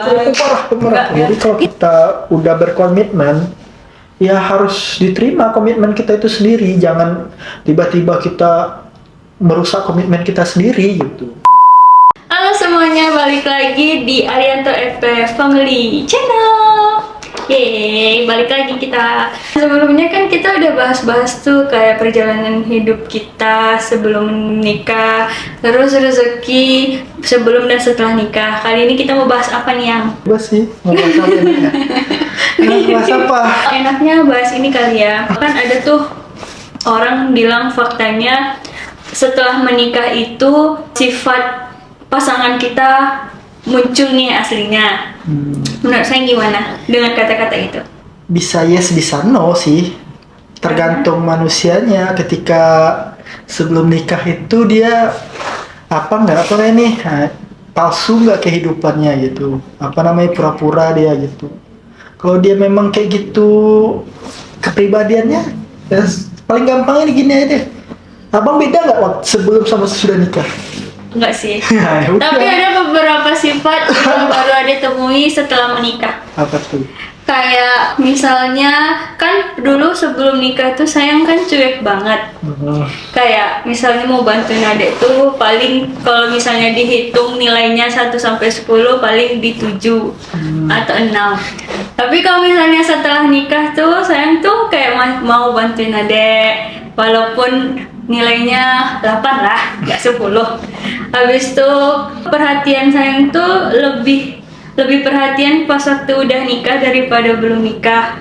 parah. Jadi kalau kita udah berkomitmen, ya harus diterima komitmen kita itu sendiri. Jangan tiba-tiba kita merusak komitmen kita sendiri gitu. Halo semuanya, balik lagi di Arianto FP Family Channel. Yeay, balik lagi kita. Sebelumnya kan kita udah bahas-bahas tuh kayak perjalanan hidup kita sebelum menikah, terus rezeki sebelum dan setelah nikah. Kali ini kita mau bahas apa nih, Yang? Bahas sih, mau bahas apa enaknya? Bahas apa? Enaknya bahas ini kali ya. Kan ada tuh orang bilang faktanya setelah menikah itu sifat pasangan kita muncul nih aslinya. Menurut saya gimana dengan kata-kata itu? Bisa yes, bisa no sih. Tergantung manusianya. Ketika sebelum nikah itu dia palsu nggak kehidupannya gitu. Pura-pura dia gitu. Kalau dia memang kayak gitu kepribadiannya, ya paling gampang ini gini aja deh. Abang beda nggak waktu sebelum sama sesudah nikah? Enggak sih. Ya, tapi ada beberapa sifat yang baru ada temui setelah menikah. Apa tuh? Kayak misalnya kan dulu sebelum nikah tuh sayang kan cuek banget. Kayak misalnya mau bantuin adik tuh paling kalau misalnya dihitung nilainya 1 sampai 10 paling di 7 atau 6. Tapi kalau misalnya setelah nikah tuh sayang tuh kayak mau bantuin adik walaupun nilainya 8 lah, nggak 10. Habis itu perhatian sayang tuh lebih perhatian pas waktu udah nikah daripada belum nikah.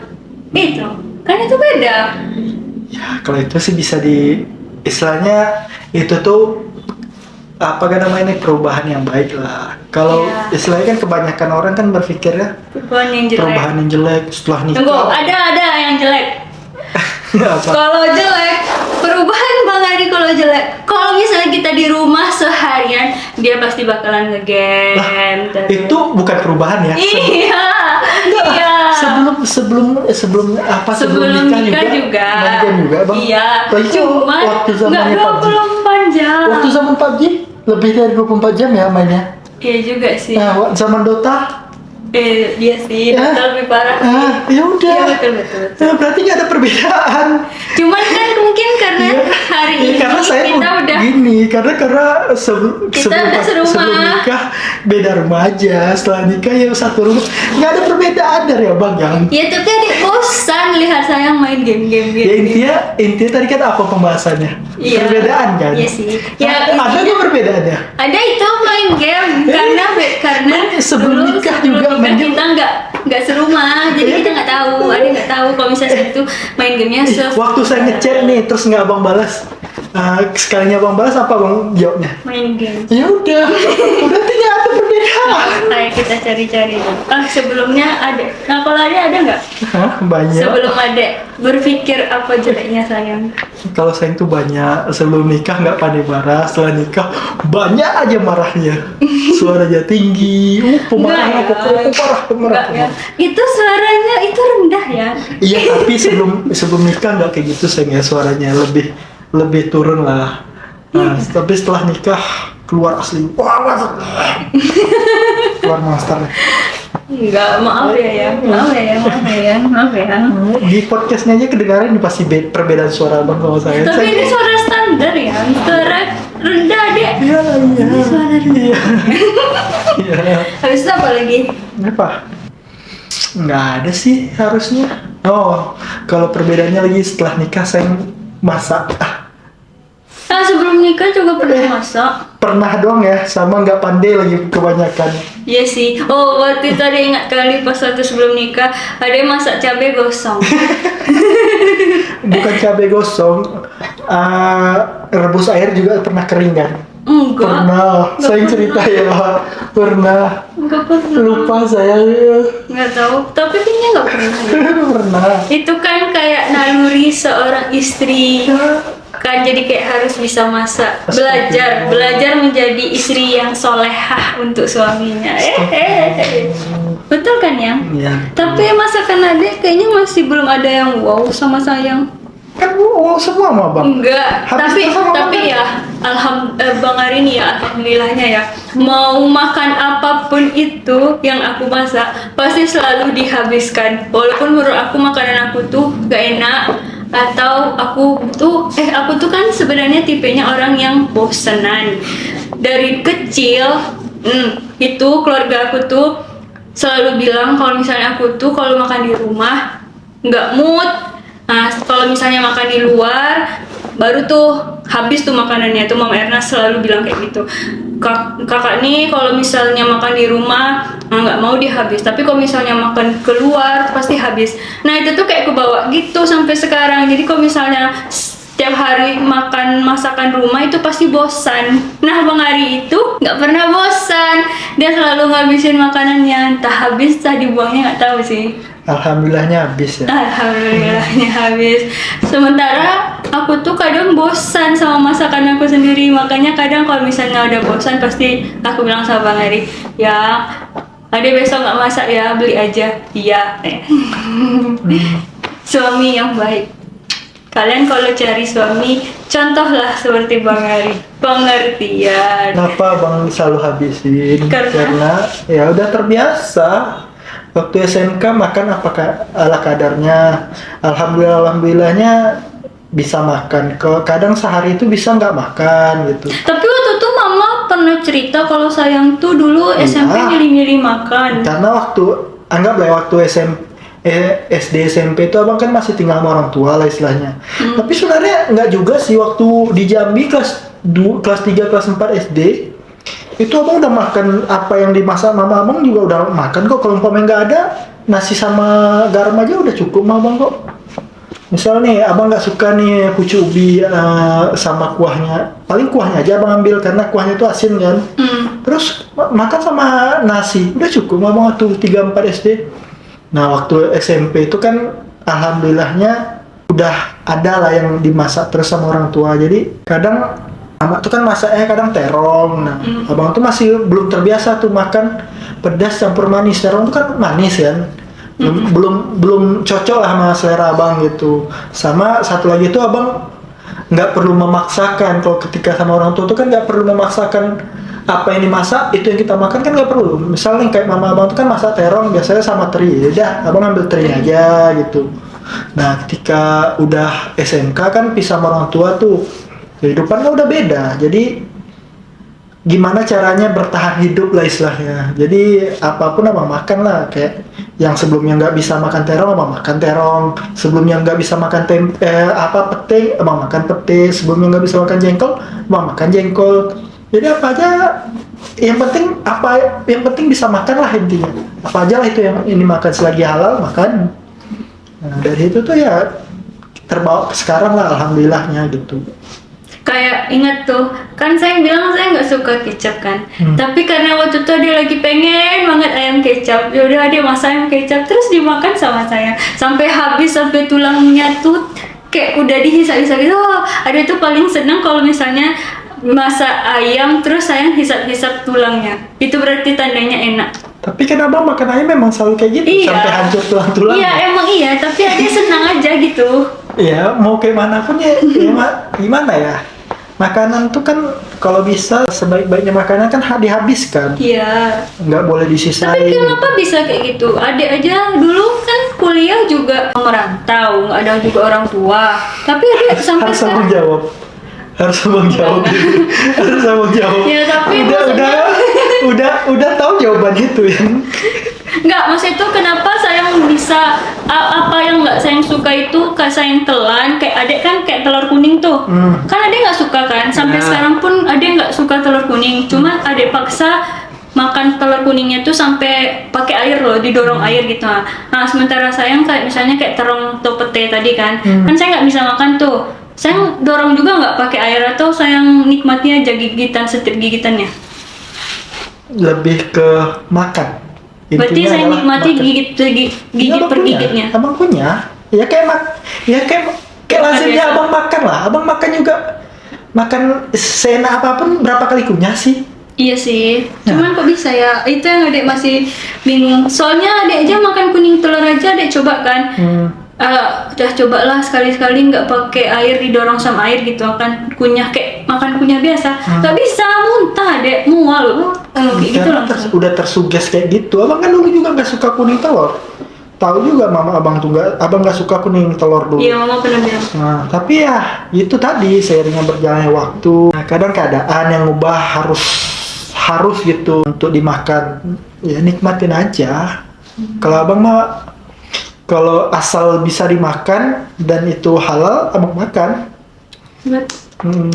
Itu kan itu beda. Ya kalau itu sih bisa istilahnya itu tuh perubahan yang baik lah. Kalau istilahnya kan kebanyakan orang kan berpikirnya perubahan yang jelek setelah nikah. Tunggu, ada yang jelek. Kalau jelek, perubahan Bang Adi kalau jelek. Kalau misalnya kita di rumah seharian, dia pasti bakalan ngegame. Itu bukan perubahan ya? Iya. Sebelum nikah juga. Main game juga, Bang. Iya. Cuma waktu zamannya PUBG. 24 jam. Waktu zaman PUBG lebih dari 24 jam ya mainnya. Iya juga sih. Nah, zaman Dota Dia sih, Dota lebih parah. Ya udah. Iya, betul. Nah, berarti nggak ada perbedaan. Cuman kan mungkin karena hari ini karena saya kita udah gini, karena sebelum nikah beda rumah aja, setelah nikah ya satu rumah, nggak ada perbedaan dari abang yang. Ya tapi adik bosan lihat sayang main game. Ya intinya tadi kan apa pembahasannya? Iya. Perbedaan kan? Iya sih. Ya, ada nggak perbedaannya? Ada itu main game karena sebelum nikah juga main game. Kita nggak serumah, jadi kita nggak tahu. Ada nggak tahu kalau misalnya itu main gamenya Waktu saya ngechat nih terus nggak abang balas, sekalinya abang balas apa abang jawabnya? Main game. Ya udah tidak ada perbedaan. Kayak kita cari-cari dulu. Sebelumnya ada. Nah kalau ada nggak? Banyak. Sebelum ada berpikir apa jeleknya sayang? Kalau sayang tuh banyak. Sebelum nikah nggak pandai marah, setelah nikah banyak aja marahnya. Suaranya tinggi, pemarah. Ya. Itu suaranya itu rendah ya? Iya, tapi sebelum nikah nggak kayak gitu sayang ya, suaranya lebih turun lah. Nah, tapi setelah nikah keluar asli. Keluar monster. Enggak, maaf ya. Di podcastnya aja kedengaran pasti perbedaan suara abang sama saya. Tapi ini suara standar ya, suara rendah deh. Iya. Suara rendah. Iya. Habis itu apa lagi? Apa? Nggak ada sih harusnya. Oh, kalau perbedaannya lagi setelah nikah saya masak. Nah, sebelum nikah juga pernah masak. Pernah doang ya, sama nggak pandai lagi kebanyakan. Iya sih. Oh, waktu itu ada ingat kali pas waktu sebelum nikah ada yang masak cabai gosong. Bukan cabai gosong, rebus air juga pernah kering kan? Enggak. Pernah. Saya cerita ya, pernah. Enggak pernah. Lupa saya. Nggak tahu. Tapi kayaknya nggak pernah. Pernah. Itu kan kayak naluri seorang istri. Kan jadi kayak harus bisa masak, belajar menjadi istri yang solehah untuk suaminya. Betul kan ya? Iya. Tapi masakan adek kayaknya masih belum ada yang wow sama sayang. Kan semua mah bang. Enggak, Habis tapi sama tapi makan. ya Bang Ari nih ya, alhamdulillahnya ya, mau makan apapun itu yang aku masak pasti selalu dihabiskan, walaupun menurut aku makanan aku tuh gak enak, atau aku tuh kan sebenarnya tipenya orang yang bosenan dari kecil. Itu keluarga aku tuh selalu bilang kalau misalnya aku tuh kalau makan di rumah nggak mood. Nah, kalau misalnya makan di luar, baru tuh habis tuh makanannya. Tuh Mama Erna selalu bilang kayak gitu. Kakak nih kalau misalnya makan di rumah nggak mau dihabis, tapi kalau misalnya makan keluar pasti habis. Nah itu tuh kayak kebawa gitu sampai sekarang. Jadi kalau misalnya setiap hari makan masakan rumah itu pasti bosan. Nah Bang Ari itu nggak pernah bosan. Dia selalu ngabisin makanannya, entah habis entah dibuangnya nggak tahu sih. Alhamdulillahnya habis ya. Alhamdulillahnya habis. Sementara aku tuh kadang bosan sama masakan aku sendiri. Makanya kadang kalau misalnya udah bosan pasti aku bilang sama Bang Ari, ya ada besok nggak masak ya, beli aja. Iya. Suami yang baik. Kalian kalau cari suami, contohlah seperti Bang Ari, pengertian. Kenapa bang selalu habisin? Karena ya udah terbiasa. Waktu SMK makan apakah ala kadarnya. Alhamdulillahnya bisa makan. Kadang sehari itu bisa nggak makan gitu. Tapi waktu itu Mama pernah cerita kalau sayang tuh dulu SMP Iya. milih-milih makan. Karena anggaplah waktu SD SMP itu abang kan masih tinggal sama orang tua lah istilahnya. Tapi sebenarnya nggak juga sih, waktu di Jambi kelas 3 kelas 4 SD itu abang udah makan apa yang dimasak mama abang, juga udah makan kok. Kalau umpamanya nggak ada, nasi sama garam aja udah cukup sama abang kok. Misal nih abang nggak suka nih pucuk ubi sama kuahnya, paling kuahnya aja abang ambil karena kuahnya itu asin kan. Terus makan sama nasi udah cukup abang waktu 3-4 SD. Nah waktu SMP itu kan alhamdulillahnya udah ada lah yang dimasak terus sama orang tua. Jadi kadang Mama tuh kan masaknya kadang terong. Nah, abang tuh masih belum terbiasa tuh makan pedas campur manis. Terong tuh kan manis kan. Belum cocok lah sama selera abang gitu. Sama satu lagi tuh abang nggak perlu memaksakan. Kalau ketika sama orang tua tuh kan nggak perlu memaksakan apa yang dimasak itu yang kita makan, kan nggak perlu. Misalnya kayak mama abang tuh kan masak terong biasanya sama teri. Ya udah, abang ambil teri aja gitu. Nah, ketika udah SMK kan pisah sama orang tua tuh, kehidupannya udah beda. Jadi gimana caranya bertahan hidup lah istilahnya. Jadi apapun abang makan lah. Kayak yang sebelumnya nggak bisa makan terong, abang makan terong. Sebelumnya nggak bisa makan pete, abang makan pete. Sebelumnya nggak bisa makan jengkol, abang makan jengkol. Jadi apa aja, yang penting bisa makan lah intinya. Apa aja lah itu yang ini makan, selagi halal makan. Nah, dari itu tuh ya terbawa ke sekarang lah alhamdulillahnya gitu. Kayak ingat tuh, kan saya bilang saya nggak suka kecap kan. Tapi karena waktu itu dia lagi pengen banget ayam kecap, yaudah dia masak ayam kecap terus dimakan sama saya sampai habis, sampai tulangnya tuh kayak udah dihisap-hisap gitu. Ada tuh paling seneng kalau misalnya masak ayam terus saya hisap-hisap tulangnya. Itu berarti tandanya enak. Tapi kan abang makan ayam memang selalu kayak gitu, Iya. sampai hancur tulang-tulang. Iya emang iya, tapi dia senang aja gitu. Iya, mau kayak mana pun ya, gimana ya? Makanan tuh kan kalau bisa sebaik-baiknya makanan kan dihabiskan, Iya. nggak boleh disisain. Tapi kenapa bisa kayak gitu? Adik aja dulu kan kuliah juga merantau, nggak ada juga orang tua. Tapi adik sampai Harus abang jawab. Harus abang jawab. Harus abang jawab. Ya, tapi udah tahu jawaban itu ya. Nggak, maksud itu kenapa saya bisa apa yang nggak saya suka itu saya telan, kayak adek kan kayak telur kuning tuh. Kan adek nggak suka kan, sampai Ya. sekarang pun adek nggak suka telur kuning. Cuma adek paksa makan telur kuningnya tuh sampai pakai air loh, didorong air gitu. Nah sementara saya kayak misalnya kayak terong atau pete tadi kan saya nggak bisa makan tuh. Saya dorong juga nggak pakai air, atau saya nikmatnya aja gigitan, setiap gigitannya. Lebih ke makan. Berarti Intinya saya adalah nikmati makan. gigit Iya, abang per punya. gigitnya. Abang punya. Ya kayak lazimnya biasa. abang makan lah. Abang makan juga, makan seenak apapun berapa kali kunyah sih? Iya sih, Nah. cuman kok bisa ya? Itu yang adek masih bingung. Soalnya adek aja makan kuning telur aja adek coba kan. Udah cobalah sekali-sekali nggak pakai air, didorong sama air gitu akan kunyah kayak makan kunyah biasa. Nggak bisa, muntah deh, mual. Kayak gitu Karena langsung. udah tersuges kayak gitu. Abang kan dulu juga nggak suka kuning telur. Tahu juga mama abang tuh abang nggak suka kuning telur dulu. Iya, mama pernah bilang. Nah, tapi ya itu tadi seiringnya berjalannya waktu. Nah, kadang keadaan yang ubah harus gitu untuk dimakan. Ya nikmatin aja. Kalau abang mah kalau asal bisa dimakan dan itu halal, abang makan.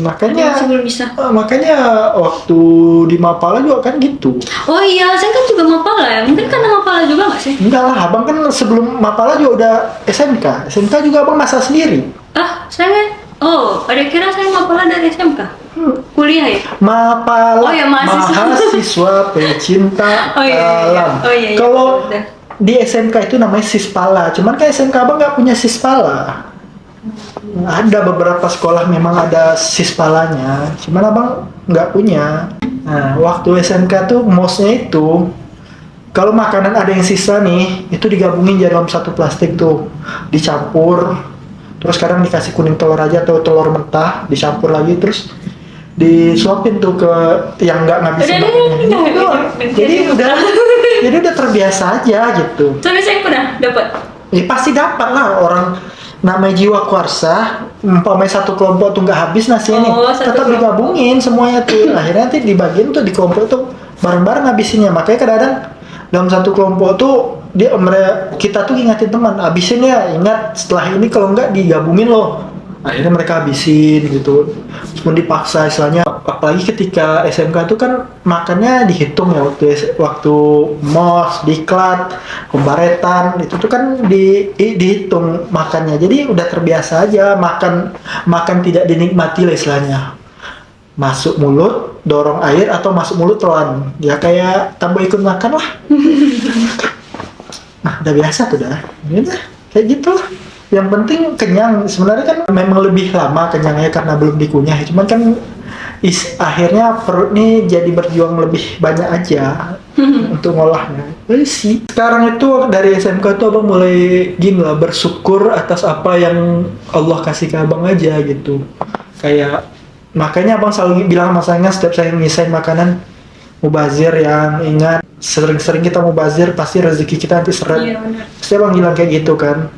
Makanya Masih belum bisa. makanya waktu di Mapala juga kan gitu. Oh iya, saya kan juga Mapala ya. Mungkin karena Mapala juga nggak sih? Enggak lah, abang kan sebelum Mapala juga udah SMK. SMK juga abang masak sendiri. Ada kira saya Mapala dari SMK. Kuliah ya? Mapala, Oh ya, mahasiswa pecinta Oh iya, alam. Oh iya. Kalau Udah. di SMK itu namanya Sispala, cuman kan SMK abang nggak punya Sispala. Ada beberapa sekolah memang ada Sispalanya, cuman abang nggak punya. Nah, waktu SMK tuh mosnya itu, kalau makanan ada yang sisa nih, itu digabungin jadi dalam satu plastik tuh, dicampur, terus kadang dikasih kuning telur aja atau telur mentah, dicampur lagi, terus disuapin tuh ke yang nggak ngabisin makanannya. Jadi udah terbiasa aja gitu. Tapi saya pernah dapat. Ya pasti dapat lah, orang namanya jiwa kuarsa, umpamanya satu kelompok tuh nggak habis nasinya nih, Satu tetap kelompok. digabungin semuanya tuh. Akhirnya nanti dibagiin tuh di kelompok tuh bareng-bareng habisinnya. Makanya kadang-kadang dalam satu kelompok tuh kita tuh ingatin teman, habisin ya, ingat setelah ini kalau nggak digabungin loh. Akhirnya mereka habisin gitu, pun dipaksa istilahnya. Apalagi ketika SMK tuh kan makannya dihitung ya, waktu mos, diklat, pembaretan itu tuh kan dihitung makannya. Jadi udah terbiasa aja makan tidak dinikmati lah istilahnya. Masuk mulut, dorong air atau masuk mulut telan. Ya kayak tambah ikut makan lah. Nah, udah biasa tuh dah. Gitu, kayak gitu lah. Yang penting kenyang. Sebenarnya kan memang lebih lama kenyangnya karena belum dikunyah. Cuman kan akhirnya perut nih jadi berjuang lebih banyak aja untuk ngolahnya. Sih. Sekarang itu dari SMK tuh abang mulai gini lah, bersyukur atas apa yang Allah kasih ke abang aja gitu. Kayak makanya abang selalu bilang sama saya setiap saya ngisain makanan, mubazir, yang ingat sering-sering kita mubazir pasti rezeki kita nanti seret. Iya, benar. Pasti abang bilang kayak gitu kan.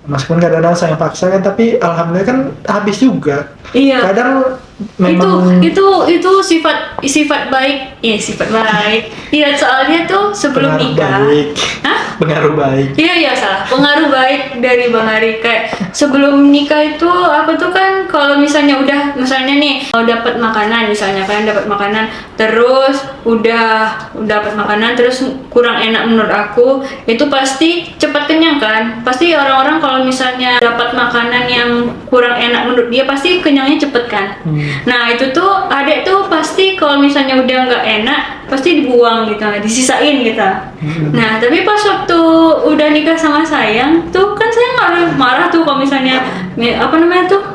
Meskipun kadang-kadang saya paksa kan, tapi alhamdulillah kan habis juga. Iya. Kadang memang itu sifat baik. Iya, sifat baik. Iya, soalnya tuh sebelum pengaruh nikah. baik. Hah? Pengaruh baik. Iya salah. Pengaruh baik dari Bang Ari. Kayak sebelum nikah itu aku tuh kan kalau misalnya misalnya nih mau dapat makanan, misalnya kalian dapat makanan terus udah dapat makanan terus kurang enak menurut aku, itu pasti cepat kenyang kan. Pasti orang-orang kalau misalnya dapat makanan yang kurang enak menurut dia pasti kenyangnya cepet kan. Nah itu tuh adek tuh pasti kalau misalnya udah nggak enak pasti dibuang gitu, disisain gitu. Nah tapi pas waktu udah nikah sama sayang tuh kan saya marah tuh kalau misalnya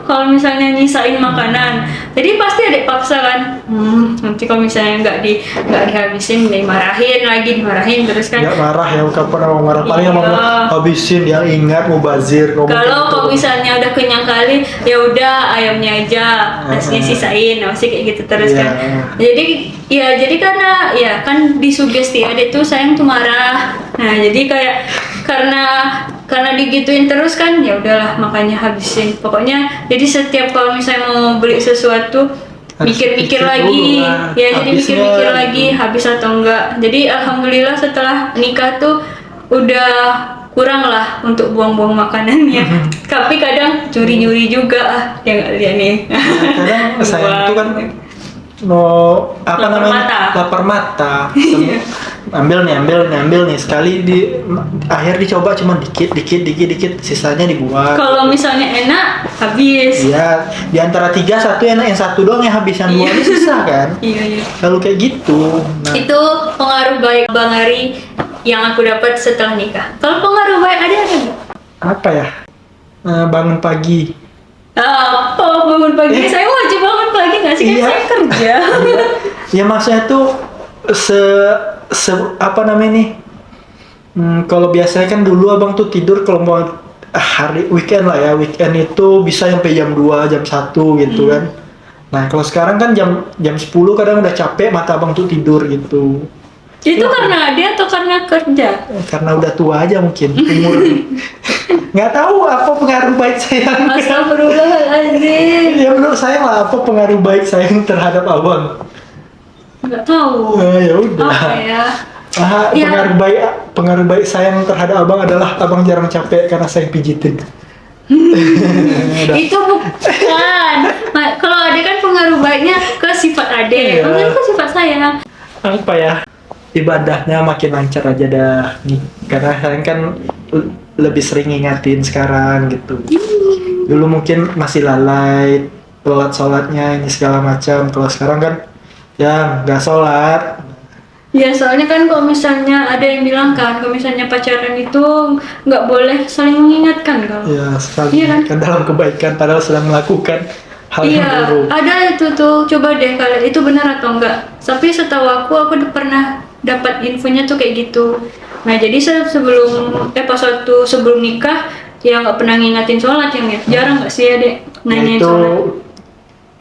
kalau misalnya nyisain makanan. Jadi pasti adek paksa kan, nanti kalau misalnya nggak dihabisin dimarahin terus kan. Nggak marah ya, kapan abang marah? Paling abang Iya. habisin yang ingat mubazir. Kalau misalnya udah kenyang kali, ya udah ayamnya aja, nasinya sisain, masih kayak gitu terus Iya. kan. Jadi karena ya kan disugesti adek tuh sayang tuh marah. Nah jadi kayak karena digituin terus kan, ya udahlah makanya habisin. Pokoknya jadi setiap kalau misalnya mau beli sesuatu Harus mikir-mikir pikir lagi, dulu lah, ya jadi habisnya mikir-mikir lagi habis atau enggak. Jadi alhamdulillah setelah nikah tuh udah kurang lah untuk buang-buang makanannya. Tapi kadang curi-curi juga ya nggak lihat nih. Kadang saya itu kan lapar mata. ambil nih sekali di akhir dicoba cuma dikit, sisanya dibuang. Kalau misalnya enak habis. Iya, di antara 3 satu enak, yang satu doang yang habis, yang 2 sisa kan. Iya. Kalau kayak gitu. Nah, Itu pengaruh baik Bang Ari yang aku dapat setelah nikah. Kalau pengaruh baik ada nggak? apa ya? Bangun pagi. Apa bangun pagi? Saya wajib bangun pagi nggak sih? Kan Iya. saya kerja. Ya maksudnya tuh apa namanya nih? Kalau biasanya kan dulu abang tuh tidur kalau mau hari weekend lah ya, weekend itu bisa sampai jam 2 jam 1 gitu kan. Nah kalau sekarang kan jam 10 kadang udah capek mata abang tuh tidur gitu. Itu karena dia atau karena kerja? Karena udah tua aja mungkin, umur. Nggak tahu apa pengaruh baik sayang. Astagfirullahaladzim. Ya menurut saya lah, apa pengaruh baik sayang terhadap abang. Nggak tahu. Ya udah. Apa ya? Ya. Pengaruh baik sayang terhadap abang adalah abang jarang capek karena sayang pijitin. Udah. Itu bukan. Kalau adek kan pengaruh baiknya ke sifat adek, Iya. mungkin ke sifat sayang. Apa ya, ibadahnya makin lancar aja dah nih, karena sayang kan lebih sering ngingatin sekarang gitu. Dulu mungkin masih lalai sholatnya ini segala macam, kalau sekarang kan ya nggak sholat. Ya soalnya kan kalau misalnya ada yang bilang kan, kalau misalnya pacaran itu nggak boleh saling mengingatkan kalau. Ya sekali Iya kan? kan dalam kebaikan padahal sedang melakukan hal yang Iya, buruk. ada itu tuh. Coba deh kalian itu benar atau enggak. Tapi setahu aku udah pernah dapat infonya tuh kayak gitu. Nah jadi pas waktu sebelum nikah ya nggak pernah ngingatin sholat yang jarang nggak sih ya dek Ya, nanyain itu sholat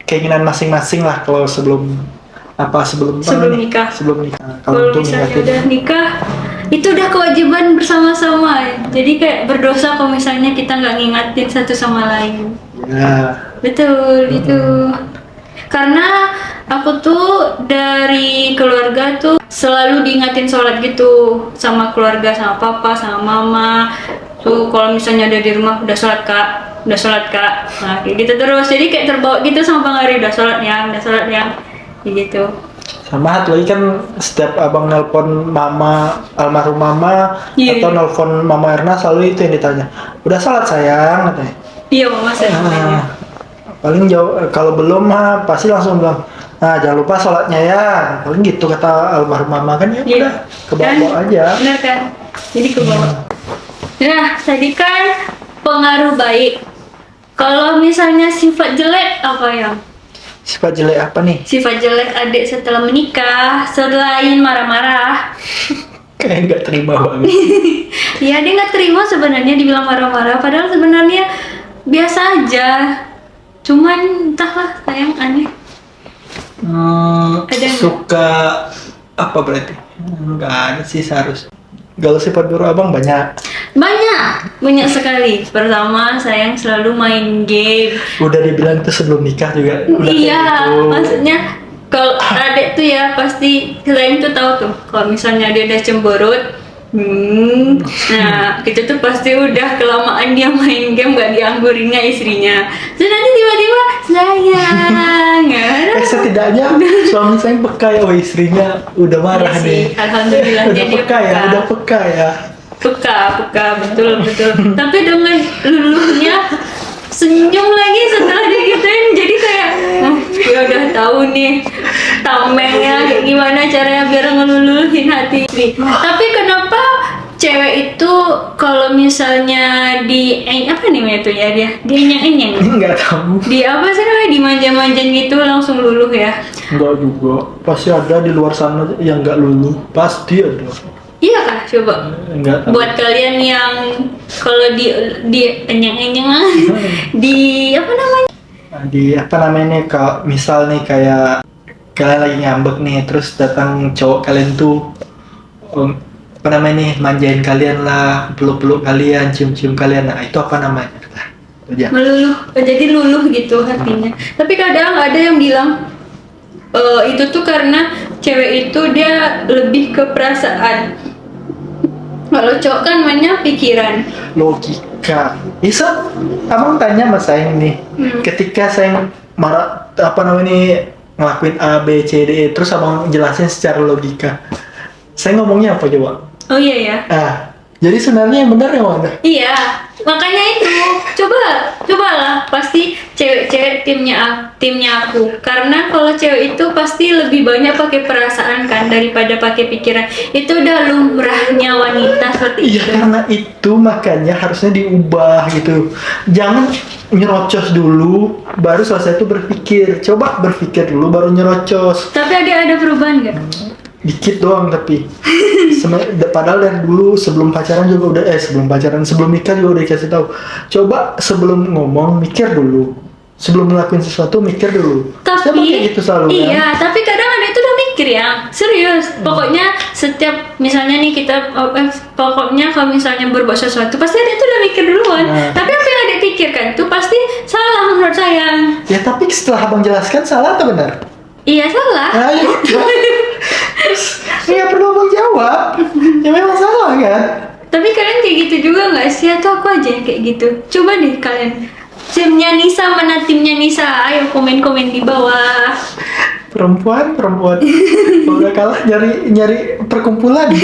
keinginan masing-masing lah kalau sebelum nikah. Sebelum nikah. Kalau untuk misalnya ngingatin. udah nikah itu udah kewajiban bersama-sama. Jadi kayak berdosa kalau misalnya kita nggak ngingatin satu sama lain. Ya. Betul, itu. Karena aku tuh dari keluarga tuh selalu diingatin sholat gitu sama keluarga, sama papa, sama mama. Tuh kalau misalnya ada di rumah udah sholat kak. Nah kayak gitu terus. Jadi kayak terbawa gitu sama Bang Ari, udah sholat ya, kayak gitu. Sama satu lagi kan setiap abang nelpon mama, almarhum mama, Iya. atau nelpon mama Erna selalu itu yang ditanya, udah sholat sayang katanya. Iya mama saya Nah, paling jauh kalau belum mah pasti langsung bilang, nah jangan lupa sholatnya ya, paling gitu kata almarhum mama kan. Ya Iya. udah kebawa aja. Benar kan? Jadi ke bawah. Nah, tadi kan pengaruh baik. Kalau misalnya sifat jelek apa yang? Sifat jelek apa nih? Sifat jelek adik setelah menikah selain marah-marah. Kayak nggak terima banget. Ya dia nggak terima sebenarnya dibilang marah-marah. Padahal sebenarnya biasa aja. Cuman entahlah sayang aneh. Ada nggak? Suka apa berarti? Nggak ada sih seharusnya. Kalau sifat buruk abang banyak. Banyak sekali. Pertama sayang selalu main game. Udah dibilang tuh sebelum nikah juga. Udah Iya, kayak gitu. maksudnya kalau adek tuh ya pasti selain tuh tahu tuh kalau misalnya dia udah cemberut, nah itu tuh pasti udah kelamaan dia main game gak dianggurinnya istrinya. Terus nanti tiba-tiba sayang, ya. Setidaknya suami saya peka ya, oh istrinya udah marah Iya sih, nih. alhamdulillah Udah dia peka ya, udah peka ya. peka, betul. Tapi dengan luluhnya senyum lagi setelah digituin, jadi kayak ya udah tahu nih tamengnya kayak gimana caranya biar ngeluluhin hati istri. Tapi kenapa cewek itu kalau misalnya apa namanya itu ya dia enyeng Nggak tahu. di apa sih namanya dimanja-manjain gitu langsung luluh ya? Nggak juga. Pasti ada di luar sana yang nggak luluh. Pasti ada. Iya kah? Coba Nggak tahu. buat kalian yang kalau di enyeng-enyeng di apa namanya? Di apa namanya nih, kalau misal nih kayak kalian lagi ngambek nih, terus datang cowok kalian tuh apa namanya nih, manjain kalian lah, peluk-peluk kalian, cium-cium kalian, nah itu apa namanya? Nah, itu aja. Meluluh, jadi luluh gitu hatinya. Tapi kadang ada yang bilang itu tuh karena cewek itu dia lebih ke perasaan. Kalau cowok kan mainnya pikiran. Logika. Bisa abang tanya sama saya nih, ketika saya marah apa namanya nih, ngelakuin A B C D E, terus abang jelasin secara logika, saya ngomongnya apa coba? Oh iya ya. Jadi sebenarnya yang benar yang mana? Iya, makanya itu cobalah pasti cewek-cewek timnya aku, karena kalau cewek itu pasti lebih banyak pakai perasaan kan daripada pakai pikiran. Itu udah lumrahnya wanita seperti Iya, itu. karena itu makanya harusnya diubah gitu. Jangan nyerocos dulu baru selesai itu berpikir. Coba berpikir dulu baru nyerocos. Tapi ada perubahan nggak? Dikit doang tapi padahal dari dulu sebelum pacaran juga udah sebelum nikah juga udah dikasih tahu. Coba sebelum ngomong mikir dulu. Sebelum ngelakuin sesuatu mikir dulu. Siapa Tapi kayak gitu selalu iya, kan? tapi kadang ada itu udah mikir ya, serius. Pokoknya setiap misalnya nih kita, pokoknya kalau misalnya berbuat sesuatu pasti ada itu udah mikir duluan. Nah. Tapi apa yang ada pikirkan tuh pasti salah menurut saya. Ya tapi setelah abang jelaskan salah atau benar? Iya salah. Nah, ya udah. Terus nggak perlu abang jawab. Ya memang salah kan? Tapi kalian kayak gitu juga nggak sih? Atau aku aja yang kayak gitu? Coba deh kalian. Timnya Nisa mana timnya Nisa? Ayo komen-komen di bawah. Perempuan kalau udah kalah nyari perkumpulan.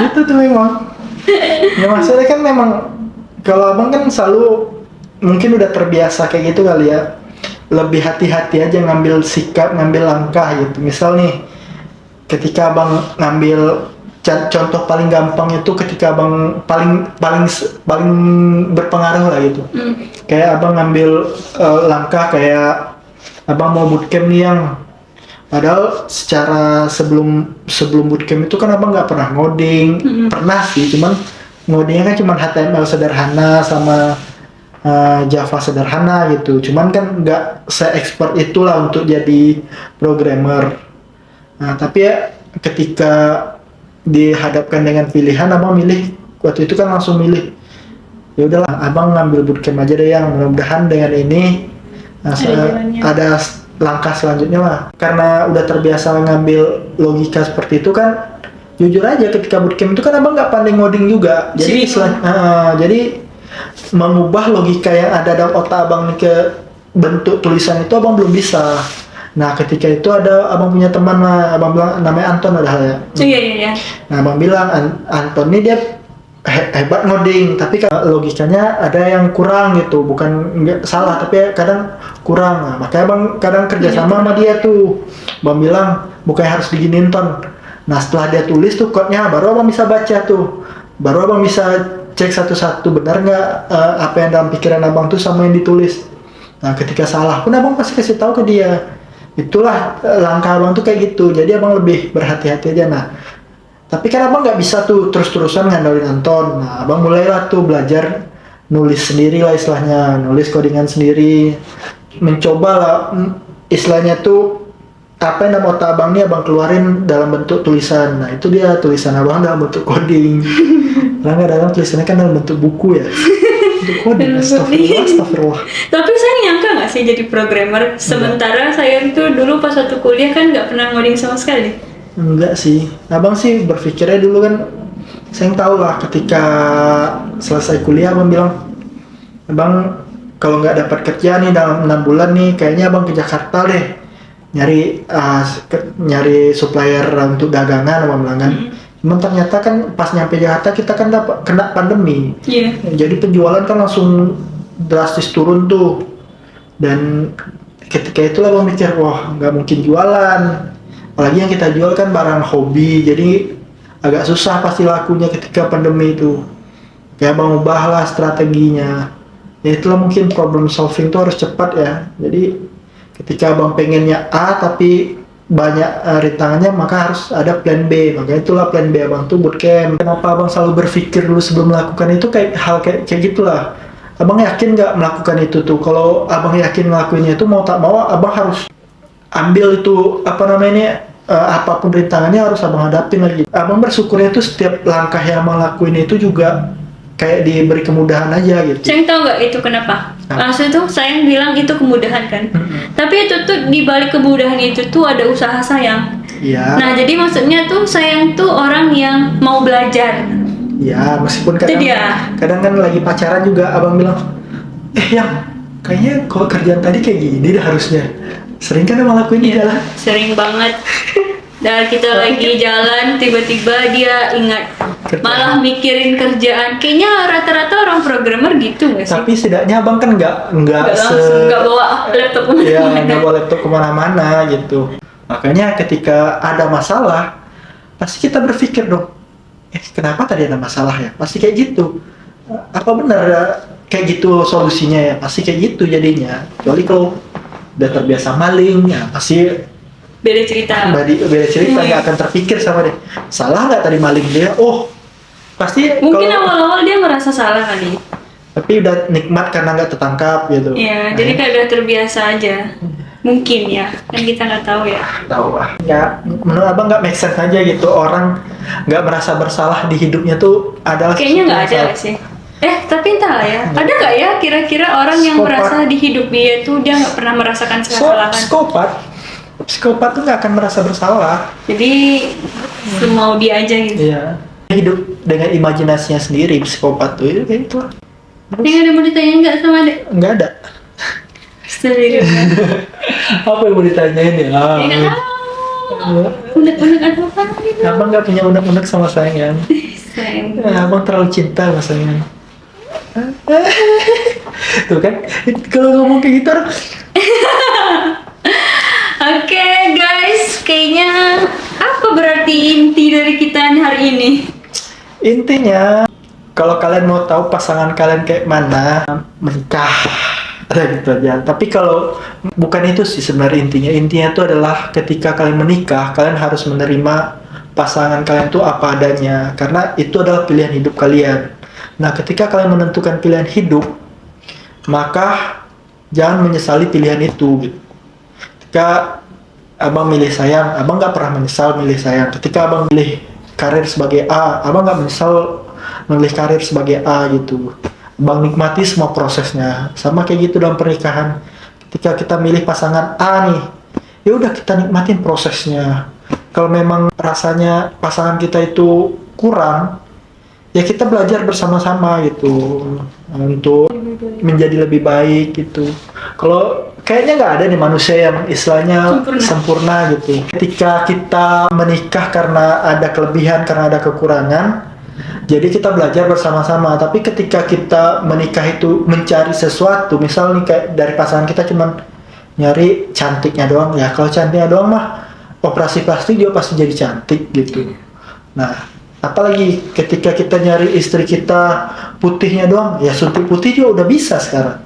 Itu tuh memang. Ya maksudnya kan memang kalau abang kan selalu mungkin udah terbiasa kayak gitu kali ya. Lebih hati-hati aja ngambil sikap, ngambil langkah gitu. Misal nih, ketika abang ngambil contoh paling gampang itu ketika abang paling berpengaruh lah gitu. Kayak abang ngambil langkah kayak abang mau bootcamp nih yang padahal secara sebelum bootcamp itu kan abang nggak pernah ngoding. Pernah sih, cuman ngodingnya kan cuman HTML sederhana sama Java sederhana gitu. Cuman kan nggak se-expert itulah untuk jadi programmer. Nah, tapi ya ketika dihadapkan dengan pilihan, abang milih waktu itu kan langsung milih. Ya udahlah, abang ngambil bootcamp aja deh yang mudah-mudahan dengan ini ada langkah selanjutnya lah. Karena udah terbiasa ngambil logika seperti itu kan, jujur aja ketika bootcamp itu kan abang nggak pandai ngoding juga. Jadi jadi mengubah logika yang ada dalam otak abang nih ke bentuk tulisan itu abang belum bisa. Nah ketika itu ada abang punya teman lah, abang bilang namanya Anton padahal ya. Iya. Nah abang bilang Anton ini dia hebat ngoding, tapi logikanya ada yang kurang gitu, bukan nggak salah tapi kadang kurang. Nah, makanya abang kadang kerjasama sama dia tuh. Abang bilang bukannya harus diginiin Ton. Nah setelah dia tulis tuh code-nya, baru abang bisa baca tuh, baru abang bisa cek satu-satu benar nggak apa yang dalam pikiran abang tuh sama yang ditulis. Nah ketika salah pun abang pasti kasih tahu ke dia. Itulah langkah abang tuh kayak gitu. Jadi abang lebih berhati-hati aja. Nah tapi kan abang nggak bisa tuh terus-terusan ngandalin Anton. Nah abang mulailah tuh belajar nulis sendiri lah istilahnya, nulis codingan sendiri, mencoba lah istilahnya tuh apa yang dalam otak abang nih abang keluarin dalam bentuk tulisan. Nah itu dia tulisan abang dalam bentuk coding. Karena dalam tulisannya kan dalam bentuk buku ya. Untuk coding, astagfirullah. Tapi saya nyangka nggak sih jadi programmer? Sementara saya tuh dulu pas waktu kuliah kan nggak pernah ngoding sama sekali. Enggak sih, abang sih berpikirnya dulu kan, saya tahu lah ketika selesai kuliah abang bilang, abang kalau nggak dapat kerja nih dalam 6 bulan nih, kayaknya abang ke Jakarta deh, nyari supplier untuk dagangan abang bilang kan. Cuman ternyata kan pas nyampe Jakarta kita kan kena pandemi. Jadi penjualan kan langsung drastis turun tuh. Dan ketika itulah abang mikir, wah nggak mungkin jualan. Apalagi yang kita jual kan barang hobi, jadi agak susah pasti lakunya ketika pandemi itu. Kayak abang ubahlah strateginya. Ya itulah mungkin problem solving tuh harus cepat ya. Jadi ketika abang pengennya A tapi banyak rintangannya, maka harus ada plan B. Makanya itulah plan B abang tuh bootcamp. Kenapa abang selalu berpikir dulu sebelum melakukan itu kayak gitulah. Abang yakin nggak melakukan itu tuh? Kalau abang yakin ngelakuinnya itu mau tak mau abang harus ambil itu apapun rintangannya harus abang hadapin lagi. Abang bersyukurnya tuh setiap langkah yang abang lakuin itu juga kayak diberi kemudahan aja gitu. Sayang tahu nggak itu kenapa? Maksudnya tuh sayang bilang itu kemudahan kan. Tapi itu tuh di balik kemudahan itu tuh ada usaha sayang. Iya. Nah jadi maksudnya tuh sayang tuh orang yang mau belajar. Ya meskipun kadang kan lagi pacaran juga abang bilang, yang kayaknya kalau kerjaan tadi kayak gini dah harusnya. Sering kan abang lakuin di jalan? Sering banget. Dan kita lagi jalan tiba-tiba dia ingat malah mikirin kerjaan. Kayaknya rata-rata orang programmer gitu nggak sih? Tapi setidaknya abang kan nggak bawa laptop kemana-mana. Iya, nggak bawa laptop kemana-mana gitu. Makanya ketika ada masalah pasti kita berpikir dong, kenapa tadi ada masalah ya? Pasti kayak gitu. Apa benar kayak gitu solusinya ya? Pasti kayak gitu jadinya. Kecuali kalau udah terbiasa maling ya pasti beda cerita nggak akan terpikir sama dia, salah nggak tadi maling dia, pasti mungkin awal-awal dia merasa salah kali, tapi udah nikmat karena nggak tertangkap gitu. Iya, jadi kayak udah terbiasa aja. Mungkin ya, kan kita nggak tahu ya. Tahu lah. Nggak, menurut abang nggak make sense aja gitu, orang nggak merasa bersalah di hidupnya tuh adalah Kayaknya nggak ada sesuatu yang nggak sih? Tapi entah lah ya. Ada nggak ya kira-kira orang yang Psikopat. merasa di hidup dia tuh dia nggak pernah merasakan kesalahan? Psikopat tuh nggak akan merasa bersalah. Jadi semau dia aja gitu. Iya. Hidup dengan imajinasinya sendiri, psikopat tuh itu kayak gitu. Yang ada mau ditanyain nggak sama adek? Nggak ada. Serius kan? Apa yang mau ditanyain ya? Ya nggak tahu. Unek-unek ada apa gitu? Abang nggak punya unek-unek sama sayang. Sayang. Abang terlalu cinta sama sayang. Tuh kan, kalau ngomong kayak gitu orang, Oke guys, kayaknya apa berarti inti dari kita hari ini? intinya kalau kalian mau tahu pasangan kalian kayak mana, menikah. Ada gitu aja. Tapi kalau bukan itu sih sebenarnya intinya tuh adalah ketika kalian menikah, kalian harus menerima pasangan kalian tuh apa adanya, karena itu adalah pilihan hidup kalian. Nah, ketika kalian menentukan pilihan hidup, maka jangan menyesali pilihan itu gitu. Ketika abang milih sayang, abang nggak pernah menyesal milih sayang. Ketika abang milih karir sebagai A, abang nggak menyesal milih karir sebagai A gitu. Abang nikmati semua prosesnya. Sama kayak gitu dalam pernikahan. Ketika kita milih pasangan A nih, ya udah kita nikmatin prosesnya. Kalau memang rasanya pasangan kita itu kurang, ya kita belajar bersama-sama gitu untuk menjadi lebih baik gitu. Kalau kayaknya nggak ada nih manusia yang istilahnya sempurna gitu. Ketika kita menikah karena ada kelebihan, karena ada kekurangan, jadi kita belajar bersama-sama. Tapi ketika kita menikah itu mencari sesuatu, misal nih kayak dari pasangan kita cuman nyari cantiknya doang, ya kalau cantiknya doang mah operasi plastik dia pasti jadi cantik gitu. Nah, apalagi ketika kita nyari istri kita putihnya doang, ya suntik putih juga udah bisa sekarang.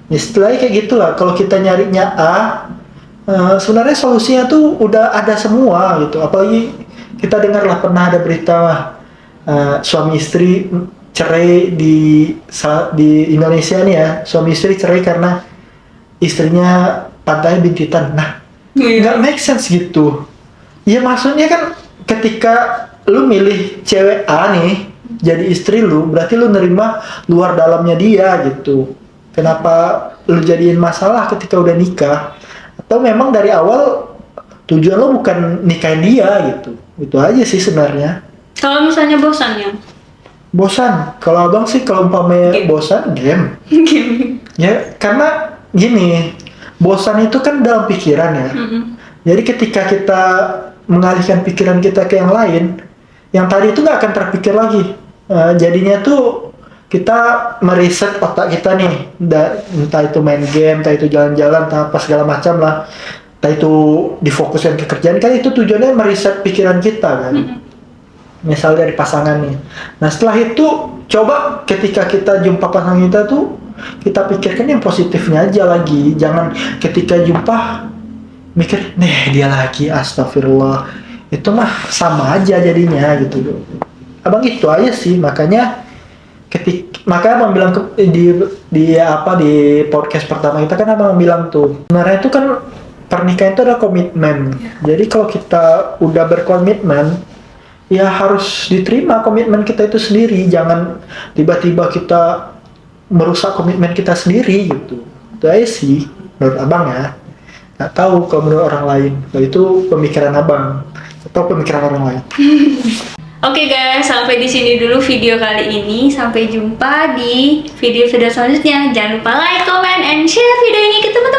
Istilahnya kayak gitulah. Kalau kita nyarinya A, sebenarnya solusinya tuh udah ada semua gitu. Apalagi kita dengarlah pernah ada berita suami istri cerai di Indonesia nih ya. Suami istri cerai karena istrinya pantainya bintitan. Nah, nggak make sense gitu. Ya maksudnya kan ketika lu milih cewek A nih jadi istri lu, berarti lu nerima luar dalamnya dia gitu. Kenapa lu jadiin masalah ketika udah nikah? Atau memang dari awal tujuan lu bukan nikahin dia gitu. Itu aja sih sebenarnya. Kalau misalnya bosan ya? Bosan. Kalau abang sih kalau umpamanya bosan game. Ya karena gini, bosan itu kan dalam pikiran ya. Jadi ketika kita mengalihkan pikiran kita ke yang lain, yang tadi itu nggak akan terpikir lagi. Jadinya tuh kita meriset otak kita nih, entah itu main game, entah itu jalan-jalan, entah apa segala macam lah, entah itu difokuskan ke kerjaan, kan itu tujuannya meriset pikiran kita kan. Misal dari pasangan nih. Nah setelah itu coba ketika kita jumpa pasangan kita tuh kita pikirkan yang positifnya aja lagi. Jangan ketika jumpa mikir, nih dia lagi, astagfirullah. Itu mah sama aja jadinya gitu. Abang itu aja sih, makanya abang bilang di podcast pertama kita kan abang bilang tuh, sebenarnya itu kan pernikahan itu ada komitmen. Jadi kalau kita udah berkomitmen, ya harus diterima komitmen kita itu sendiri. Jangan tiba-tiba kita merusak komitmen kita sendiri gitu. Itu aja sih menurut abang ya. Nggak tahu kalau menurut orang lain. Nah, itu pemikiran abang atau pemikiran orang lain. Oke guys, sampai di sini dulu video kali ini. Sampai jumpa di video-video selanjutnya. Jangan lupa like, comment, and share video ini ke teman-teman.